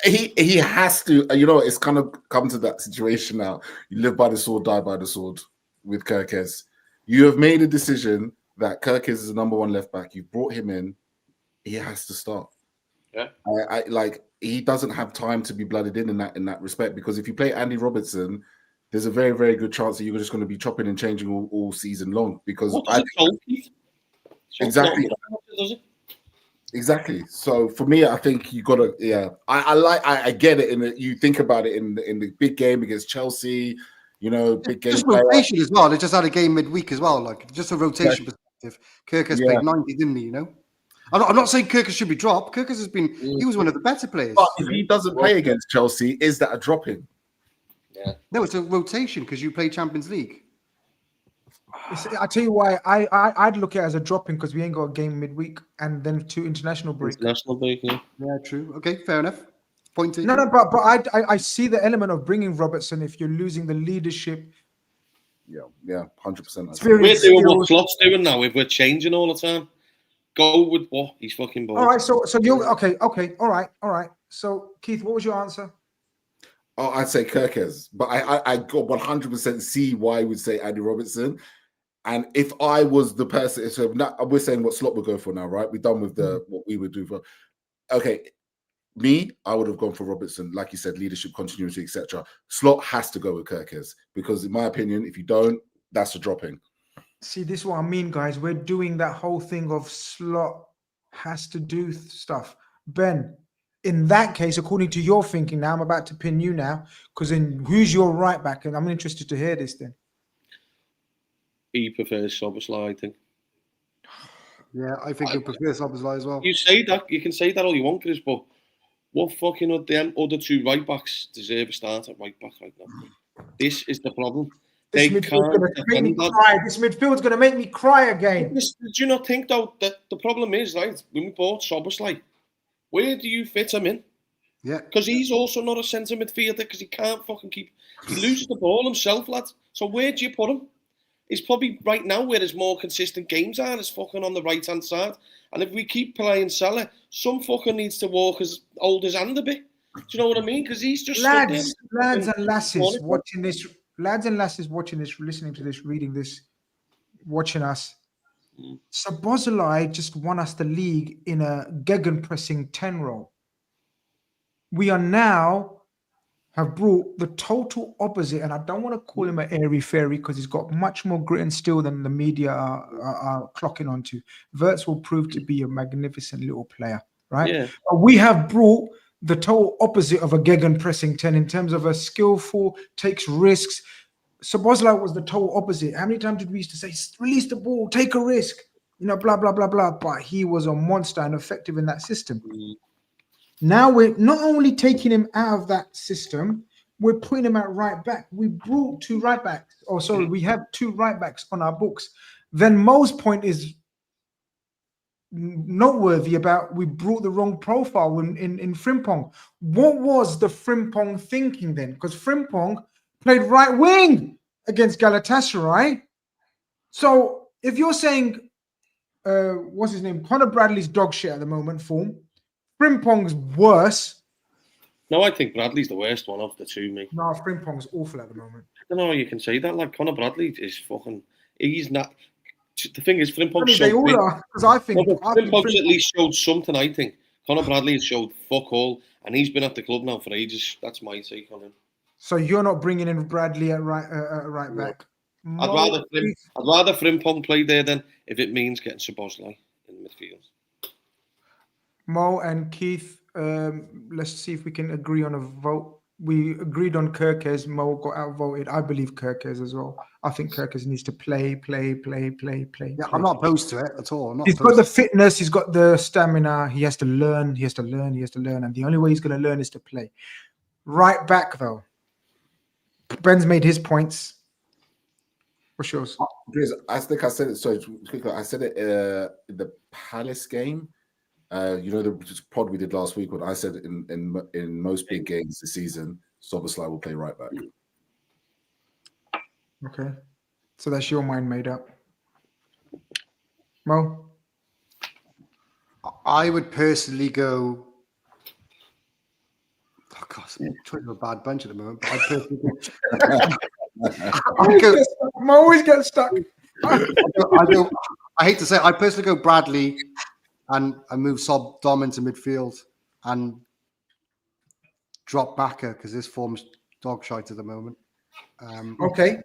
he has to. It's kind of come to that situation now. You live by the sword, die by the sword with Kirkes. You have made a decision that Kirkes is the number 1 left back. You brought him in. He has to start. Yeah. He doesn't have time to be blooded in that respect, because if you play Andy Robertson, there's a very, very good chance that you're just going to be chopping and changing all season long. Because exactly. So for me, I think you got to. Yeah, I get it. You think about it in the big game against Chelsea. Big game. Just rotation as well. They just had a game midweek as well. Just a rotation perspective. Kirkes played 90, didn't he? I'm not saying Kirkes should be dropped. Kirkes has been. He was one of the better players. But if he doesn't play against Chelsea, is that a dropping? Yeah. No, it's a rotation because you play Champions League. I tell you why. I'd look at it as a dropping because we ain't got a game midweek and then 2 international break. International break, yeah. Yeah, true. Okay, fair enough. Point taken. No, but I see the element of bringing Robertson if you're losing the leadership. Yeah, 100%. We're doing what Klopp's doing now. If we're changing all the time, go with what he's fucking bought. All right, so you're okay. All right. So Keith, what was your answer? Oh, I'd say Kirkes, but I got 100% see why I would say Andy Robertson. And if I was the person, so now we're saying what slot we'll go for now, right? We're done with what we would do for. Okay, I would have gone for Robertson, like you said, leadership, continuity, etc. Slot has to go with Kirkes because, in my opinion, if you don't, that's a dropping. See, this is what I mean, guys. We're doing that whole thing of slot has to do stuff. Ben, in that case, according to your thinking, now I'm about to pin you now, because then who's your right back? And I'm interested to hear this then. He prefers Szoboszlai, I think. Yeah, I think he prefers Szoboszlai as well. You can say that all you want, Chris, but what fucking of them other 2 right backs deserve a start at right back right now? This is the problem. This midfield's going to make me cry again. Do you not think, though, that the problem is, right, when we bought Szoboszlai, where do you fit him in? Yeah. Because he's also not a centre midfielder because he can't fucking keep... He loses the ball himself, lad. So where do you put him? He's probably right now where his more consistent games are is fucking on the right-hand side. And if we keep playing Salah, some fucker needs to walk as old as Andy. Do you know what I mean? Because he's just... Lads and lasses watching this... Lads and lasses watching this, listening to this, reading this, watching us. Szoboszlai just won us the league in a gegenpressing 10 role. We are now have brought the total opposite, and I don't want to call him an airy-fairy because he's got much more grit and steel than the media are clocking onto. Wirtz will prove to be a magnificent little player, right? Yeah. But we have brought the total opposite of a gegenpressing 10 in terms of a skillful, takes risks. Szoboszlai was the total opposite. How many times did we used to say, release the ball, take a risk, blah, blah, blah, blah. But he was a monster and effective in that system. Now we're not only taking him out of that system, we're putting him at right back. We brought two right backs. Oh, sorry, we have two right backs on our books. Then Mo's point is noteworthy about we brought the wrong profile in Frimpong. What was the Frimpong thinking then? Because Frimpong played right wing against Galatasaray. So if you're saying, what's his name? Conor Bradley's dog shit at the moment, form. Frimpong's worse. No, I think Bradley's the worst one of the two, mate. No, Frimpong's awful at the moment. I don't know how you can say that. Like, Conor Bradley is fucking... He's not... The thing is, Frimpong... I mean, they all are, because I think... Frimpong's at least showed something, I think. Conor Bradley has showed fuck all, and he's been at the club now for ages. That's my take on him. So you're not bringing in Bradley at right back? I'd rather Frimpong play there than if it means getting Szoboszlai in the midfield. Mo and Keith, let's see if we can agree on a vote. We agreed on Kerkez. Mo got outvoted. I believe Kerkez as well. I think Kerkez needs to play. Yeah, I'm not opposed to it at all. He's got the fitness. He's got the stamina. He has to learn. And the only way he's going to learn is to play. Right back, though. Ben's made his points. What's yours? I think I said it. Sorry, I said it in the Palace game. The pod we did last week when I said in most big games this season, Szoboszlai will play right back. Okay, so that's your mind made up. Mo? I would personally go... Oh, God, I'm trying to a bad bunch at the moment, but I'd personally go... I always get stuck. I hate to say it, I'd personally go Bradley and move Dom into midfield and drop Backer because his form's dog shite at the moment. Okay.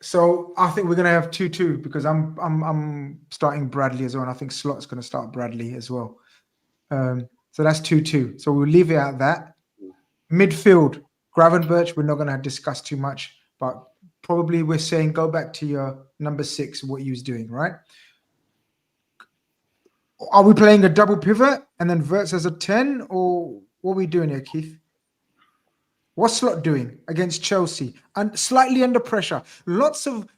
So I think we're gonna have 2-2 because I'm starting Bradley as well, and I think Slot's gonna start Bradley as well. So that's 2-2. So we'll leave it at that. Midfield, Gravenberch, we're not gonna discuss too much, but probably we're saying go back to your number 6, what you was doing, right? Are we playing a double pivot and then Wirtz as a 10, or what are we doing here, Keith? What's Slot doing against Chelsea and slightly under pressure? Lots of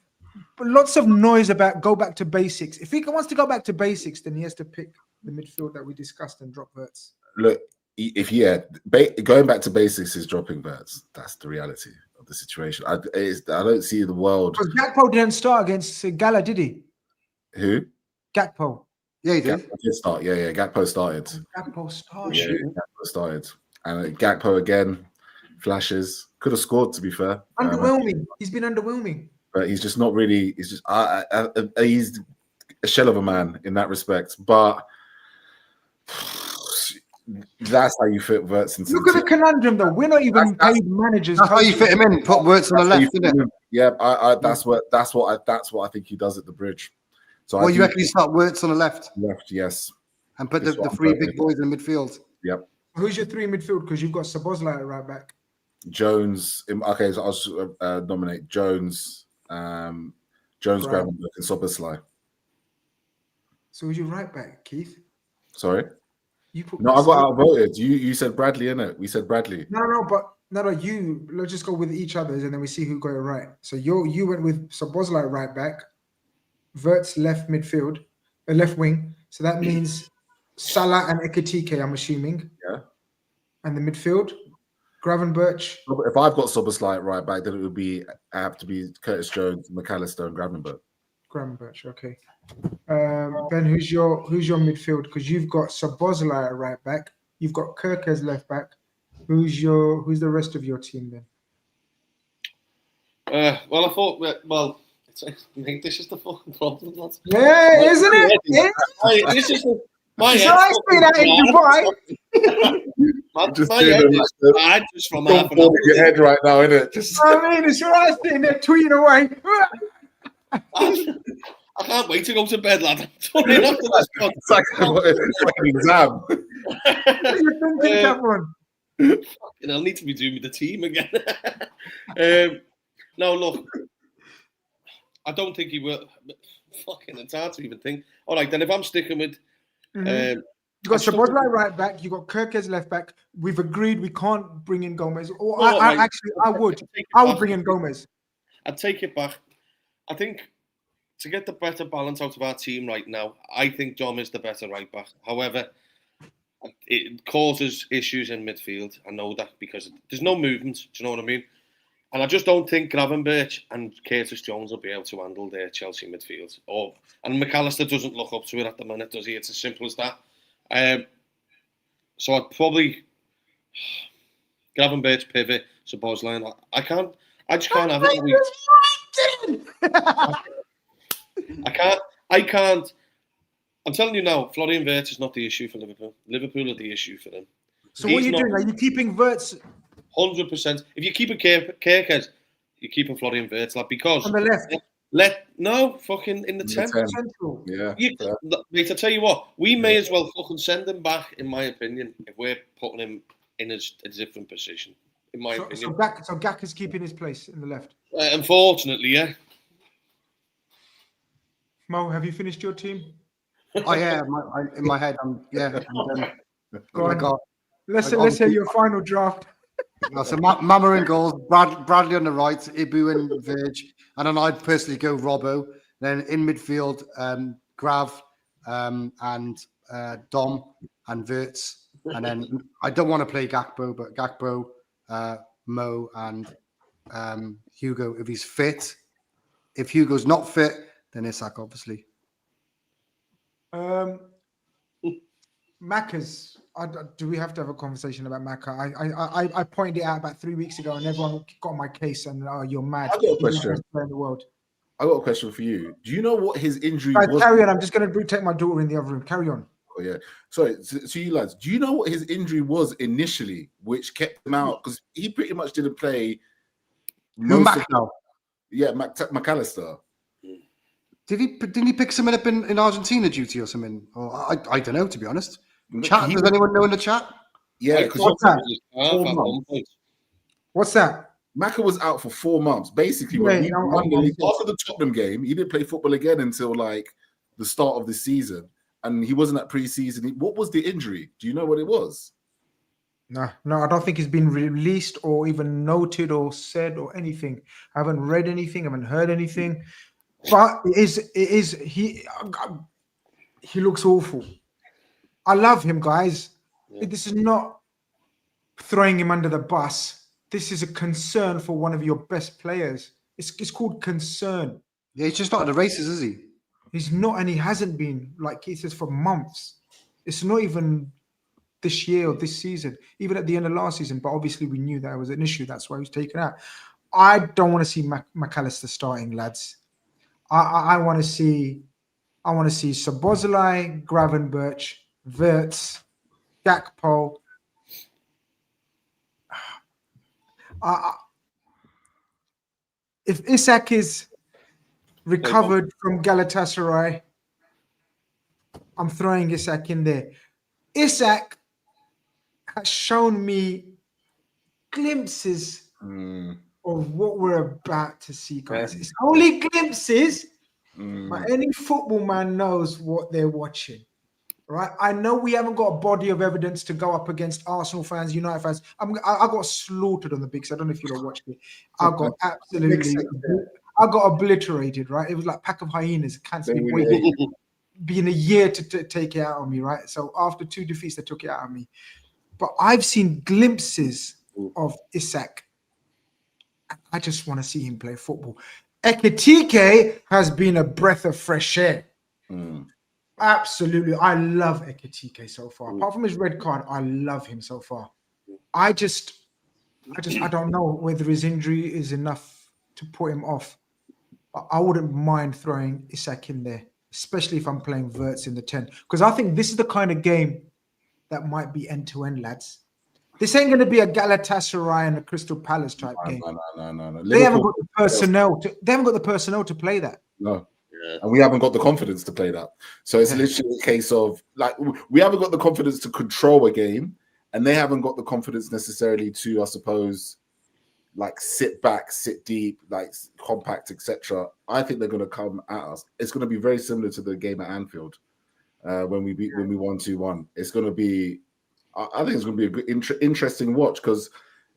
noise about go back to basics. If he wants to go back to basics, then he has to pick the midfield that we discussed and drop Wirtz. Look, going back to basics is dropping Wirtz. That's the reality of the situation. I don't see the world. Because Gakpo didn't start against Gala, did he? Who? Gakpo. Yeah, he did. Gakpo did start. Yeah, Gakpo started. Gakpo started. Yeah, Gakpo started. And Gakpo again, flashes. Could have scored, to be fair. Underwhelming. He's been underwhelming. But he's just not really. He's just. He's a shell of a man in that respect. But that's how you fit Wirtz into. Look at the conundrum, though. We're not even paid managers. That's how you fit him in. Put Wirtz on the left, isn't it? Yeah, that's what I think he does at the bridge. So you reckon you start Wirtz on the left? Left, yes. And put the 3 big boys in midfield. Yep. Who's your 3 midfield? Because you've got Szoboszlai at right back. Jones. Okay, so I'll nominate Jones, Gravenberch, and Szoboszlai. So who's your right back, Keith? Sorry. You put I got outvoted. You said Bradley, innit? We said Bradley. No, you. Let's just go with each other's and then we see who got it right. So you went with Szoboszlai right back, Wirtz left midfield, left wing. So that means Salah and Ekitike, I'm assuming. Yeah. And the midfield, Gravenberch. If I've got Szoboszlai right back, then it would have to be Curtis Jones, McAllister, and Gravenberch. Gravenberch, okay. Ben, who's your midfield? Because you've got Szoboszlai at right back, you've got Kirk as left back. Who's the rest of your team then? Well, I thought. Well, mate, this is the fucking problem, lads. Yeah, isn't it? Yeah. This is my head. I say that in Dubai. my head is bad just from half an hour. Your head right now, isn't it? It's right sitting there tweeting away. I can't wait to go to bed, lad. It's like an exam. What you thinking, Cameron? I'll need to be doing with the team again. No, look, I don't think he will. Fucking, it's hard to even think. All right, then if I'm sticking with You got Szoboszlai right back. You got Kirkes left back. We've agreed we can't bring in Gomez. Or I would bring in Gomez. I'd take it back. I think to get the better balance out of our team right now, I think Dom is the better right back. However, it causes issues in midfield. I know that because there's no movement. Do you know what I mean? And I just don't think Gravenberch and Curtis Jones will be able to handle their Chelsea midfield. And McAllister doesn't look up to it at the minute, does he? It's as simple as that. So I'd probably Gravenberch, pivot, Szoboszlai. I just can't have it. I can't. I'm telling you now, Florian Wirtz is not the issue for Liverpool. Liverpool are the issue for them. So what are you doing? Are you keeping Wirtz? 100%. If you keep a Kirkes, you're keeping Florian Wirtz, like, because on the left. Fucking in the 10. Yeah. Mate, I tell you what, we may as well fucking send him back, in my opinion, if we're putting him in a different position. In my opinion. So Gak is keeping his place in the left. Unfortunately, yeah. Mo, have you finished your team? Oh yeah, in my head, I'm done. Go on. Let's hear your final draft. So Mama in goals, Bradley on the right, Ibu and Verge, and then I'd personally go Robbo. Then in midfield, Grav and Dom and Wirtz, and then I don't want to play Gakpo, but Gakpo, Mo, and Hugo if he's fit. If Hugo's not fit, then Isak obviously. Macca's. Do we have to have a conversation about Macca? I pointed it out about 3 weeks ago, and everyone got on my case. And you're mad. I got a question. In the world. I got a question for you. Do you know what his injury was? Carry on. I'm just going to take my daughter in the other room. Carry on. Oh yeah. Sorry. So you lads, do you know what his injury was initially, which kept him out? Because he pretty much didn't play. McAllister. Didn't he pick someone up in Argentina duty or something? Or I don't know, to be honest. Chat, does anyone know in the chat? Yeah, because what's that? Macca was out for 4 months. Basically, after the Tottenham game, he didn't play football again until like the start of the season, and he wasn't at pre-season. What was the injury? Do you know what it was? No, I don't think he's been released or even noted or said or anything. I haven't read anything. I haven't heard anything. But it is he looks awful. I love him, guys. Yeah. This is not throwing him under the bus. This is a concern for one of your best players. It's called concern. Yeah, he's just not at the races, is he? He's not, and he hasn't been, like he says, for months. It's not even this year or this season, even at the end of last season. But obviously we knew that was an issue. That's why he was taken out. I don't want to see McAllister starting, lads. I want to see Szoboszlai, Gravenberch, Wirtz, Gakpo. If Isak is recovered from Galatasaray, I'm throwing Isak in there. Isak has shown me glimpses of what we're about to see, guys. It's only glimpses, but any football man knows what they're watching. Right, I know we haven't got a body of evidence to go up against Arsenal fans, United fans. I got slaughtered on the big. I don't know if you watched it. I got obliterated. Right, it was like a pack of hyenas. Can't wait. Being a year to take it out on me. Right, so after 2 defeats, they took it out on me. But I've seen glimpses of Isak. I just want to see him play football. Ekitike has been a breath of fresh air. Absolutely. I love Ekitike so far. Apart from his red card, I love him so far. I don't know whether his injury is enough to put him off. But I wouldn't mind throwing Isak in there, especially if I'm playing Wirtz in the 10. Because I think this is the kind of game that might be end-to-end, lads. This ain't going to be a Galatasaray and a Crystal Palace type game. No. They haven't got the personnel to play that. No. And we haven't got the confidence to play that. So it's literally a case of like we haven't got the confidence to control a game, and they haven't got the confidence necessarily to, I suppose, like sit back, sit deep, like compact, etc. I think they're going to come at us. It's going to be very similar to the game at Anfield. when we won 2-1. It's going to be, I think it's going to be a good, interesting watch because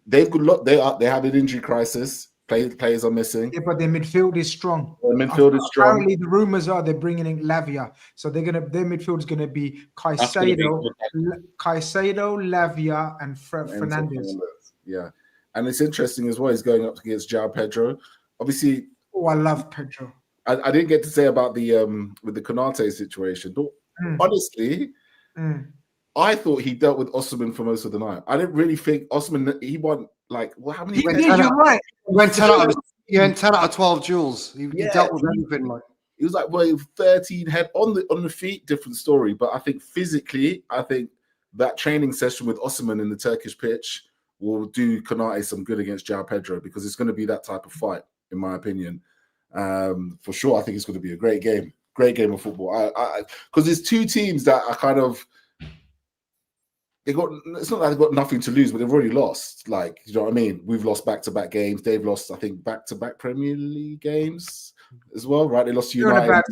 they have an injury crisis. Players are missing. Yeah, but their midfield is strong. Apparently, the rumors are they're bringing in Lavia, so their midfield is gonna be Caicedo, Lavia, and Fernandez. Yeah, and it's interesting as well. He's going up against João Pedro. Obviously, I love Pedro. I didn't get to say about the with the Konate situation. But honestly, I thought he dealt with Osman for most of the night. I didn't really think Osman. He won like how many? You're right. He went 10 out of 12 duels. He dealt with everything. Like he was like 13 head on the feet. Different story, but I think physically, that training session with Osman in the Turkish pitch will do Konate some good against João Pedro because it's going to be that type of fight, in my opinion. For sure, I think it's going to be a great game of football. Because there's two teams that are kind of it's not that they've got nothing to lose, but they've already lost. Like, you know what I mean? We've lost back-to-back games. They've lost, I think, back-to-back Premier League games as well, right? They lost to United.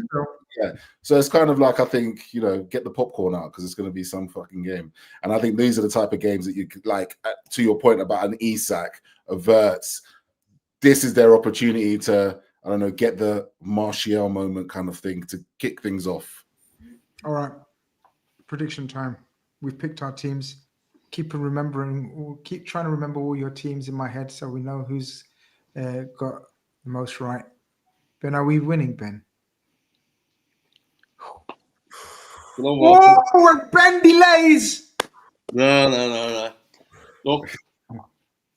Yeah. So it's kind of like, I think, get the popcorn out because it's going to be some fucking game. And I think these are the type of games that you could, like, to your point about an Isak, a Wirtz, this is their opportunity to, I don't know, get the Martial moment kind of thing to kick things off. All right. Prediction time. We've picked our teams. Keep trying to remember all your teams in my head so we know who's got the most right. Ben, are we winning, Ben? And Ben delays. No. Look,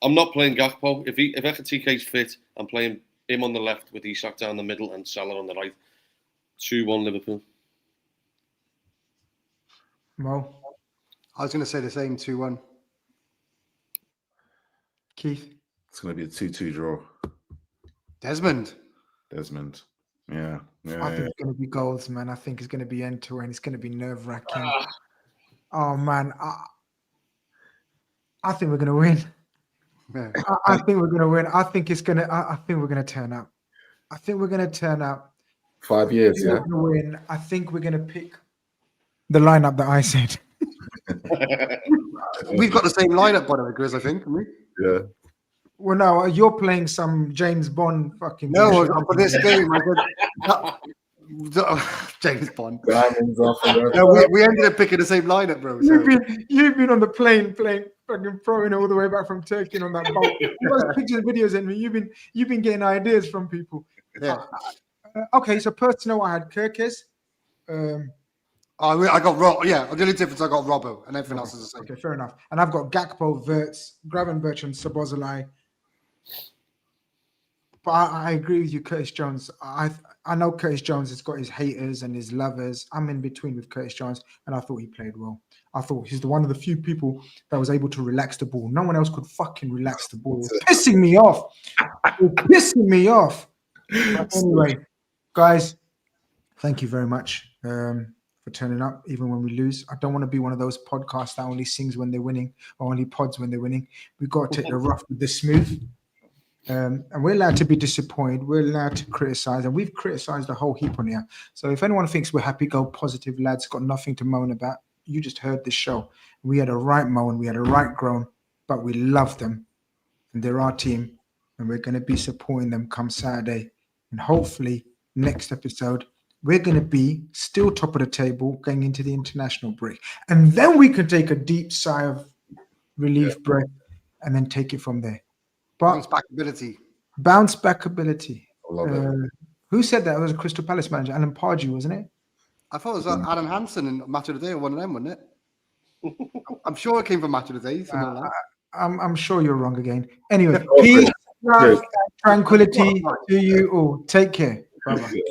I'm not playing Gakpo. If Ekatiké's fit, I'm playing him on the left with Isak down the middle and Salah on the right. 2-1 Liverpool. Mo? I was going to say the same 2-1. Keith? It's going to be a 2-2 draw. Desmond. Yeah. I think it's going to be goals, man. I think it's going to be end-to-end. It's going to be nerve-wracking. Oh, man. I think we're going to win. Yeah. I think we're going to win. I think we're going to turn up. 5 years, yeah. Win. I think we're going to pick the lineup that I said. We've got the same lineup, by the way, Grizz, I think, haven't we? Yeah. Well, no, you're playing some James Bond fucking. No, for this game, I said, James Bond. No, we ended up picking the same lineup, bro. So. You've been on the plane fucking throwing all the way back from Turkey on that boat. You guys pictures and videos in me. You've been getting ideas from people. Yeah. Okay, so personal, I had Kirkes. I got Rob. Yeah, the only difference I got Robbo, and everything else is the same. Okay, fair enough. And I've got Gakpo, Wirtz, Gravenberch, Szoboszlai. But I agree with you, Curtis Jones. I know Curtis Jones has got his haters and his lovers. I'm in between with Curtis Jones, and I thought he played well. I thought he's one of the few people that was able to relax the ball. No one else could fucking relax the ball. It was pissing me off. But anyway, guys, thank you very much for turning up, even when we lose. I don't want to be one of those podcasts that only sings when they're winning or only pods when they're winning. We've got to take the rough with the smooth. And we're allowed to be disappointed. We're allowed to criticize, and we've criticized a whole heap on here. So if anyone thinks we're happy, go positive, lads. Got nothing to moan about. You just heard this show. We had a right moan, we had a right groan, but we love them, and they're our team, and we're going to be supporting them come Saturday. And hopefully, next episode, we're going to be still top of the table going into the international break, and then we can take a deep sigh of relief breath, and then take it from there. But bounce back ability. I love it. Who said that? It was a Crystal Palace manager, Alan Pardew, wasn't it? I thought it was Adam Hansen and Match of the Day, or one of them, wasn't it? I'm sure it came from Match of the Day. Like I'm sure you're wrong again. Anyway, peace, love, tranquility to you all. Take care. Bye-bye.